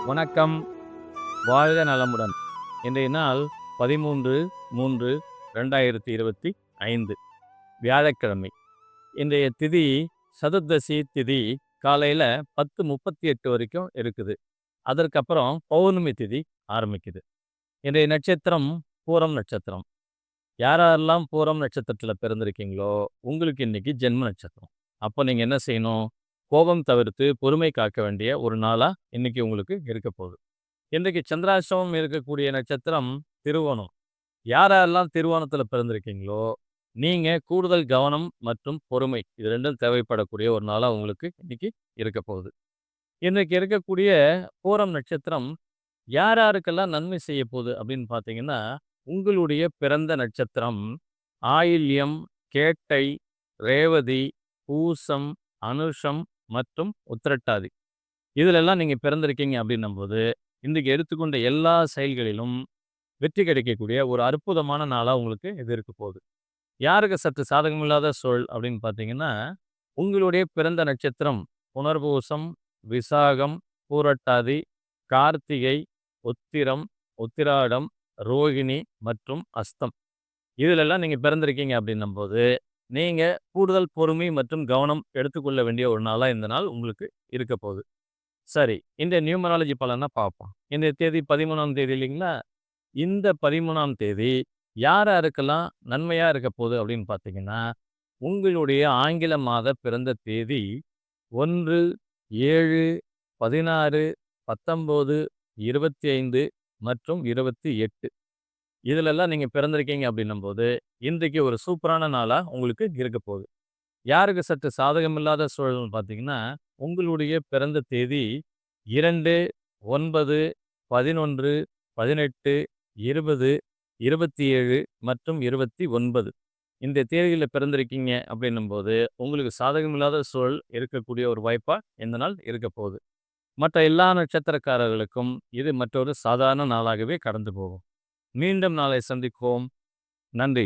வணக்கம். வாழ்க நலமுடன். இன்றைய நாள் 13/3/2025 வியாழக்கிழமை. இன்றைய திதி சதுர்தசி திதி காலையில 10:38 வரைக்கும் இருக்குது. அதற்கப்புறம் பௌர்ணமி திதி ஆரம்பிக்குது. இன்றைய நட்சத்திரம் பூரம் நட்சத்திரம். யாரெல்லாம் பூரம் நட்சத்திரத்தில் பிறந்திருக்கீங்களோ உங்களுக்கு இன்னைக்கு ஜென்ம நட்சத்திரம். அப்போ நீங்க என்ன செய்யணும்? கோபம் தவிர்த்து பொறுமை காக்க வேண்டிய ஒரு நாளா இன்னைக்கு உங்களுக்கு இருக்க போகுது. இன்றைக்கு சந்திராஷ்டமம் இருக்கக்கூடிய நட்சத்திரம் திருவோணம். யாரெல்லாம் திருவோணத்தில் பிறந்திருக்கீங்களோ நீங்க கூடுதல் கவனம் மற்றும் பொறுமை இது ரெண்டும் தேவைப்படக்கூடிய ஒரு நாளா உங்களுக்கு இன்னைக்கு இருக்க போகுது. இன்றைக்கு இருக்கக்கூடிய பூரம் நட்சத்திரம் யார் யாருக்கெல்லாம் நன்மை செய்ய போகுது அப்படின்னு பார்த்தீங்கன்னா, உங்களுடைய பிறந்த நட்சத்திரம் ஆயில்யம், கேட்டை, ரேவதி, பூசம், அனுஷம் மற்றும் உத்திரட்டாதி. இதிலெல்லாம் நீங்க பிறந்திருக்கீங்க அப்படின்னும்போது, இன்றைக்கு எடுத்துக்கொண்ட எல்லா செயல்களிலும் வெற்றி கிடைக்கக்கூடிய ஒரு அற்புதமான நாளா உங்களுக்கு இது இருக்க போகுது. யாருக்கு சற்று சாதகமில்லாத சூழல் அப்படின்னு பார்த்தீங்கன்னா, உங்களுடைய பிறந்த நட்சத்திரம் புனர்பூசம், விசாகம், பூரட்டாதி, கார்த்திகை, உத்திரம், உத்திராடம், ரோகிணி மற்றும் அஸ்தம். இதிலெல்லாம் நீங்க பிறந்திருக்கீங்க அப்படின்னும்போது, நீங்க கூடுதல் பொறுமை மற்றும் கவனம் எடுத்துக்கொள்ள வேண்டிய ஒரு நாளா இந்த நாள் உங்களுக்கு இருக்க போகுது. சரி, இந்த நியூமராலஜி பலனை பார்ப்போம். இந்த தேதி 13ஆம் தேதி இல்லைங்களா? இந்த 13ஆம் தேதி யார் யாருக்கெல்லாம் நன்மையா இருக்க போகுது அப்படின்னு பார்த்தீங்கன்னா, உங்களுடைய ஆங்கில மாத பிறந்த தேதி 1, 7, 16, 19, 25 மற்றும் 28. இதிலெல்லாம் நீங்க பிறந்திருக்கீங்க அப்படின்னும்போது, இன்றைக்கு ஒரு சூப்பரான நாளா உங்களுக்கு இருக்க போகுது. யாருக்கு சற்று சாதகமில்லாத சூழல்னு பார்த்தீங்கன்னா, உங்களுடைய பிறந்த தேதி 2, 9, 11, 18, 20, 27 மற்றும் 29. இந்த தேதியில பிறந்திருக்கீங்க அப்படின்னும்போது, உங்களுக்கு சாதகமில்லாத சூழல் இருக்கக்கூடிய ஒரு வாய்ப்பா இந்த நாள் இருக்க போகுது. மற்ற எல்லா நட்சத்திரக்காரர்களுக்கும் இது மற்றொரு சாதாரண நாளாகவே கடந்து போகும். மீண்டும் நாளை சந்திப்போம். நன்றி.